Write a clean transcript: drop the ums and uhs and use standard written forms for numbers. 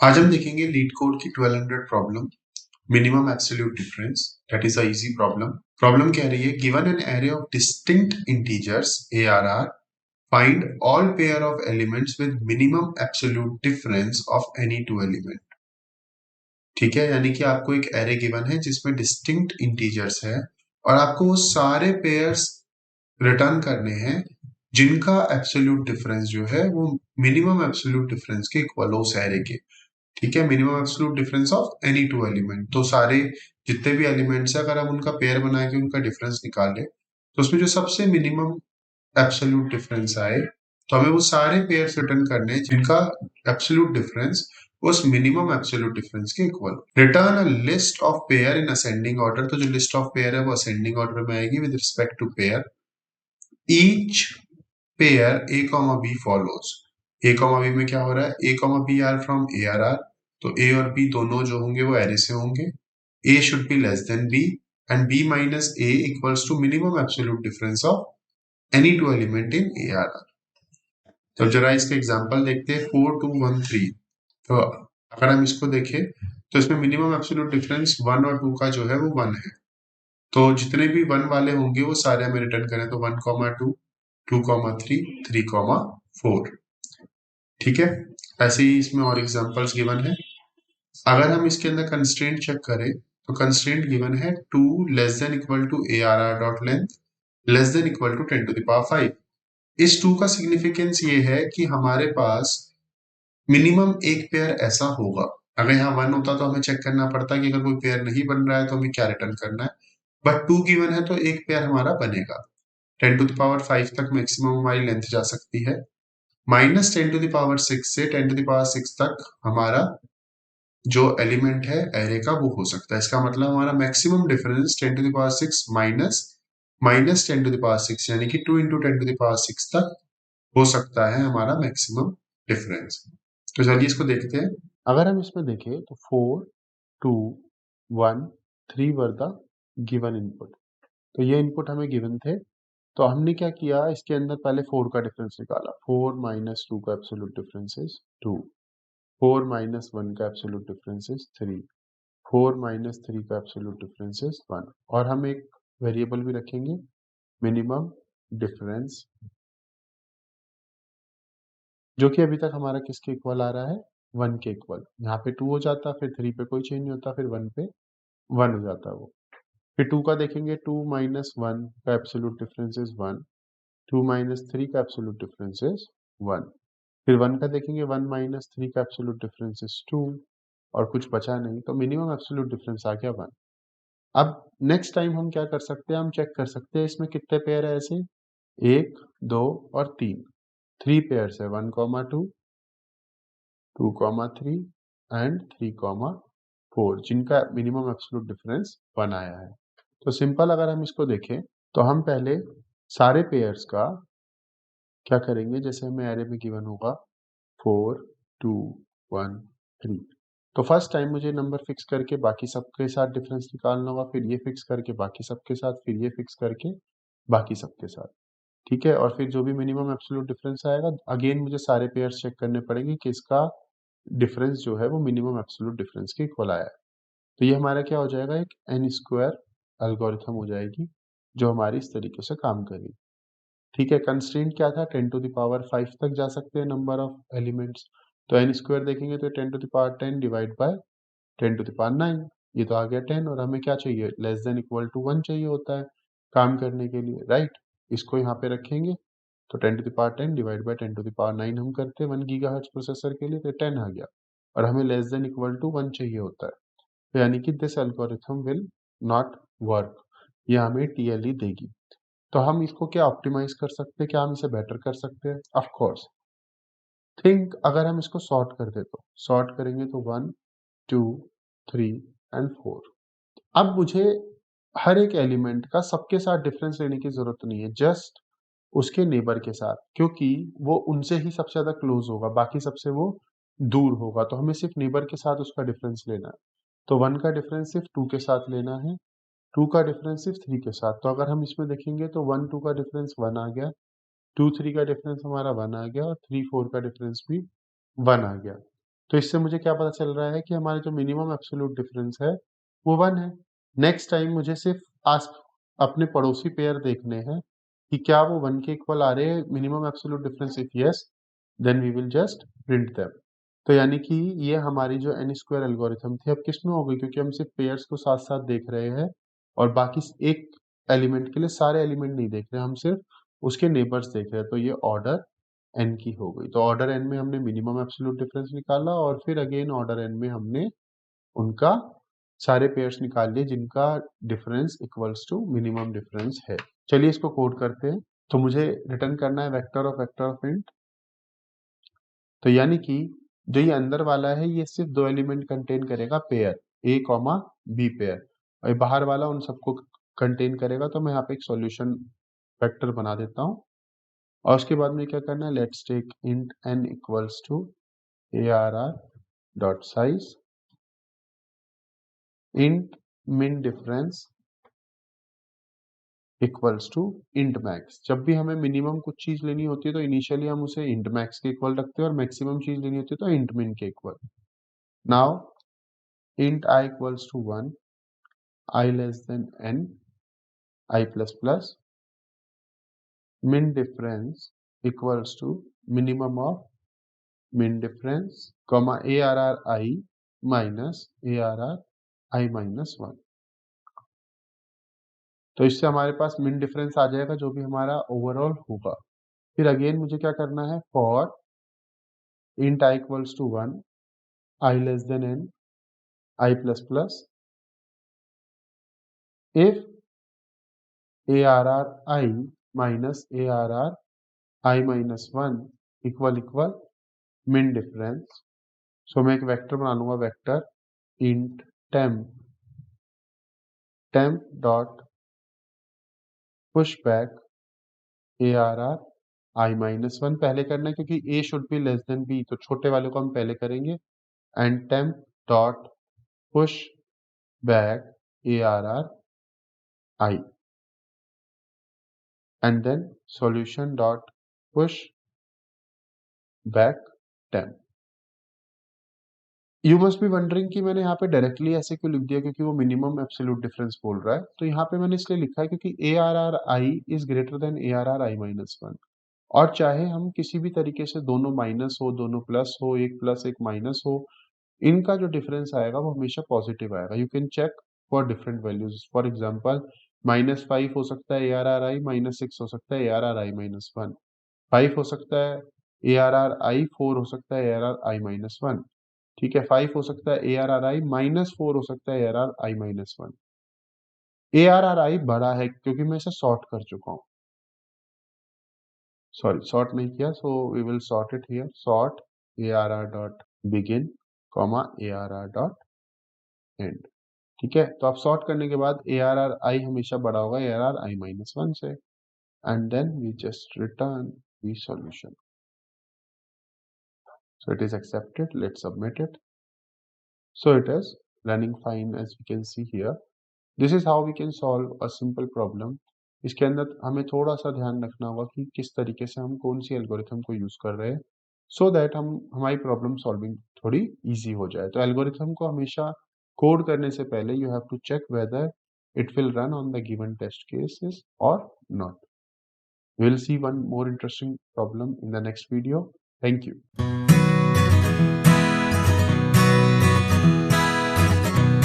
आज हम देखेंगे लीड कोड की 1200 problem, minimum absolute difference, that is a easy problem. Problem कह रही है given an array of distinct integers ARR, find all pair of elements with minimum absolute difference of any two element. ठीक है, यानी कि आपको एक एरे गिवन है जिसमें डिस्टिंक्ट इंटीजर्स है और आपको वो सारे पेयर्स रिटर्न करने हैं जिनका एब्सोल्यूट डिफरेंस जो है वो मिनिमम एब्सोल्यूट डिफरेंस के इक्वल हो उस एरे के। ठीक है, minimum absolute difference of any two element. तो सारे जितने भी एलिमेंट्स है अगर हम उनका पेयर बना के उनका डिफरेंस निकाले तो उसमें जो सबसे मिनिमम एब्सोल्यूट डिफरेंस आए तो हमें वो सारे पेयर्स रिटर्न करने हैं जिनका एब्सोल्यूट डिफरेंस उस मिनिमम एब्सोल्यूट डिफरेंस के equal. Return a list of pair in ascending order. तो जो लिस्ट ऑफ पेयर है वो असेंडिंग ऑर्डर में आएगी with respect to pair. Each pair A, B follows. A, B में क्या हो रहा है, A, B are from ARR, तो A और B दोनों जो होंगे वो एरे से होंगे। A should be less than B and B minus A equals to minimum absolute difference of any two element in ARR। तो जरा इसके एग्जांपल देखते हैं। 4 2 1 3। तो अगर हम इसको देखें तो इसमें मिनिमम एब्सोल्यूट डिफरेंस 1 और 2 का जो है वो 1 है। तो जितने भी 1 वाले होंगे वो सारे हमें रिटर्न करें, तो 1, 2, 2, 3, 3, 4। ठीक है, ऐसे ही इसमें और एग्जांपल्स गिवन है। अगर हम इसके अंदर कंस्ट्रेंट चेक करें तो कंस्ट्रेंट गिवन है 2 less than equal to ARR dot length less than equal to 10 to the power 5। इस 2 का सिग्निफिकेंस ये है कि हमारे पास मिनिमम एक पेयर ऐसा होगा। अगर यहाँ 1 होता तो हमें चेक करना पड़ता कि अगर कोई पेयर नहीं बन रहा है तो हमें क्या रिटर्न करना है, बट 2 गिवन है तो एक पेयर हमारा बनेगा। 10 टू द पावर 5 तक मैक्सिमम हमारी लेंथ जा सकती है। माइनस 10 टू द पावर 6 से 10 टू द पावर 6 तक हमारा जो एलिमेंट है एरे का वो हो सकता है। इसका मतलब हमारा maximum difference 10 to the power 6 minus minus 10 to the power 6 यानी कि 2 इंटू 10 टू द पावर 6 तक हो सकता है हमारा मैक्सिमम डिफरेंस। तो चलिए इसको देखते हैं। अगर हम इसमें देखें तो 4 2 1 3 वर द गिवन इनपुट। तो ये इनपुट हमें गिवन थे, तो हमने क्या किया, इसके अंदर पहले 4 का डिफरेंस निकाला। 4 माइनस 2 का एब्सोल्यूट डिफरेंस इज 2। 4 माइनस 1 का एब्सोल्यूट डिफरेंस इज 3। 4 माइनस 3 का एब्सोल्यूट डिफरेंस इज 1। और हम एक वेरिएबल भी रखेंगे, मिनिमम डिफरेंस, जो कि अभी तक हमारा किसके इक्वल आ रहा है, 1 के इक्वल। यहाँ पे 2 हो जाता, फिर 3 पे कोई चेंज नहीं होता, फिर 1 पे 1 हो जाता वो। फिर 2 का देखेंगे, 2 माइनस 1 का एब्सोल्यूट डिफरेंस इज 1। 2 माइनस 3 का एब्सोल्यूट डिफरेंस इज 1। फिर 1 का देखेंगे, 1 माइनस 3 का एब्सोल्यूट डिफरेंस इज 2। और कुछ बचा नहीं, तो मिनिमम एब्सोल्यूट डिफरेंस आ गया 1। अब नेक्स्ट टाइम हम क्या कर सकते हैं, हम चेक कर सकते हैं इसमें कितने पेयर है ऐसे, 1 2 और 3। 3 पेयर्स है, 1 2 2 3 एंड 3 4, जिनका मिनिमम एब्सोल्यूट डिफरेंस 1 आया है। तो सिंपल अगर हम इसको देखें तो हम पहले सारे पेयर्स का क्या करेंगे, जैसे हमें एरे में गिवन होगा 4 2 1 3। तो फर्स्ट टाइम मुझे नंबर फिक्स करके बाकी सबके साथ डिफरेंस निकालना होगा, फिर ये फिक्स करके बाकी सबके साथ, फिर ये फिक्स करके बाकी सबके साथ। ठीक है, और फिर जो भी मिनिमम एब्सोल्यूट डिफरेंस आएगा अगेन मुझे सारे पेयर्स चेक करने पड़ेंगे कि इसका डिफरेंस जो है वो मिनिमम एब्सोल्यूट डिफरेंस के इक्वल आया है। तो ये हमारा क्या हो जाएगा, एक एन स्क्वायर एल्गोरिथम हो जाएगी जो हमारी इस तरीके से काम करेगी। ठीक है, कंस्ट्रेंट क्या था, 10 टू द पावर 5 तक जा सकते हैं नंबर ऑफ एलिमेंट्स। तो एन स्क्वायर देखेंगे तो 10 to the power 10 divide by 10 to the power 9, ये तो आ गया 10। और हमें क्या चाहिए, लेस देन इक्वल टू 1 चाहिए होता है काम करने के लिए, राइट। इसको यहाँ पे रखेंगे तो 10 to the power 10 divide by 10 to the power 9 हम करते हैं 1 गीगाहर्ट्ज प्रोसेसर के लिए, तो 10 आ गया। और हमें लेस देन इक्वल टू 1 चाहिए होता है, तो यानी कि this algorithm will not work, ये हमें टीएलई देगी। तो हम इसको क्या ऑप्टिमाइज कर सकते हैं, क्या हम इसे बेटर कर सकते हैं, ऑफ कोर्स। थिंक अगर हम इसको सॉर्ट कर दे तो सॉर्ट करेंगे तो 1 2 3 एंड 4। अब मुझे हर एक एलिमेंट का सबके साथ डिफरेंस लेने की जरूरत नहीं है, जस्ट उसके नेबर के साथ, क्योंकि वो उनसे ही सबसे ज्यादा क्लोज होगा, बाकी सबसे वो दूर होगा। तो हमें सिर्फ नेबर के साथ उसका डिफरेंस लेना है। तो 1 का डिफरेंस सिर्फ 2 के साथ लेना है, 2 का डिफरेंस सिर्फ 3 के साथ। तो अगर हम इसमें देखेंगे तो 1 2 का डिफरेंस 1 आ गया, 2 3 का डिफरेंस हमारा 1 आ गया, और 3 4 का डिफरेंस भी 1 आ गया। तो इससे मुझे क्या पता चल रहा है कि हमारे जो मिनिमम एब्सोल्यूट डिफरेंस है वो 1 है। नेक्स्ट टाइम मुझे सिर्फ अपने पड़ोसी पेयर देखने हैं कि क्या वो 1 के इक्वल आ रहे हैं minimum absolute difference. If yes, then we will just print them. तो यानी कि ये हमारी जो एन स्क्वायर एल्गोरिथम थी अब किस में हो गई, क्योंकि हम सिर्फ पेयर्स को साथ साथ देख रहे हैं और बाकी एक एलिमेंट के लिए सारे एलिमेंट नहीं देख रहे, हम सिर्फ उसके नेबर्स देख रहे हैं। तो ये ऑर्डर एन की हो गई। तो ऑर्डर एन में हमने मिनिमम एब्सोल्यूट डिफरेंस निकाला और फिर अगेन ऑर्डर एन में हमने उनका सारे पेयर्स निकाल लिए जिनका difference equals to minimum difference है। चलिए इसको कोड करते हैं। तो मुझे रिटर्न करना है वेक्टर ऑफ इंट। तो यानी कि जो ये अंदर वाला है ये सिर्फ 2 एलिमेंट कंटेन करेगा, pair A comma B pair, और बाहर वाला उन सबको कंटेन करेगा। तो मैं यहाँ पे एक सॉल्यूशन वेक्टर बना देता हूँ और उसके बाद में क्या करना है, let's take int n equals to arr dot size int min difference equals to int max. जब भी हमें मिनिमम कुछ चीज लेनी होती है तो इनिशियली हम उसे इंट मैक्स के इक्वल रखते हैं और मैक्सिमम चीज लेनी होती है तो इंट min के equal. Now int I equals to 1, I less than n, I plus plus, min difference equals to minimum of min difference, comma arr I minus arr I minus 1। तो इससे हमारे पास min difference आ जाएगा जो भी हमारा overall होगा। फिर again मुझे क्या करना है, for int I equals to 1, I less than n, I plus plus, if arr I minus arr I minus 1 equal min difference. So मैं एक वेक्टर बना लूंगा, vector int temp dot push back arr I minus 1 पहले करना है क्योंकि a should be less than b, तो छोटे वाले को हम पहले करेंगे। And temp dot push back arr I and then solution dot push back temp। You must be wondering कि मैंने यहाँ पे डायरेक्टली ऐसे क्यों लिख दिया, क्योंकि वो मिनिमम एब्सोल्यूट डिफरेंस बोल रहा है। तो यहाँ पे मैंने इसलिए लिखा है क्योंकि ARRI is greater than ARRI minus 1, और चाहे हम किसी भी तरीके से दोनों माइनस हो, दोनों प्लस हो, एक प्लस एक माइनस हो, इनका जो डिफरेंस आएगा वो हमेशा पॉजिटिव आएगा। You can check for different values. For example -5 हो सकता है ARRI, -6 हो सकता है ARRI माइनस 1, 5 हो सकता है ARRI, 4 हो सकता है ARRI माइनस 1। ठीक है, 5 हो सकता है ARRI -4 हो सकता है ARRI माइनस 1। ARRI बड़ा है क्योंकि मैं इसे सॉर्ट कर चुका हूँ, सॉरी सॉर्ट नहीं किया, so we will sort it here. Sort ARR dot begin comma ARR dot end. ठीक है, तो आप सॉर्ट करने के बाद ARRI हमेशा बड़ा होगा ARRI माइनस 1 से, and then we just return the solution. So it is accepted. Let's submit it. So it is running fine as we can see here. This is how we can solve a simple problem. इसके अंदर हमें थोड़ा सा ध्यान रखना होगा कि किस तरीके से हम कौन सी एल्गोरिथम को यूज कर रहे हैं, सो दैट हमारी प्रॉब्लम सॉल्विंग थोड़ी इजी हो जाए। तो एल्गोरिथम को हमेशा कोड करने से पहले you have to check whether it will run on the given test cases और not. We will see one more interesting problem in the next video. Thank you.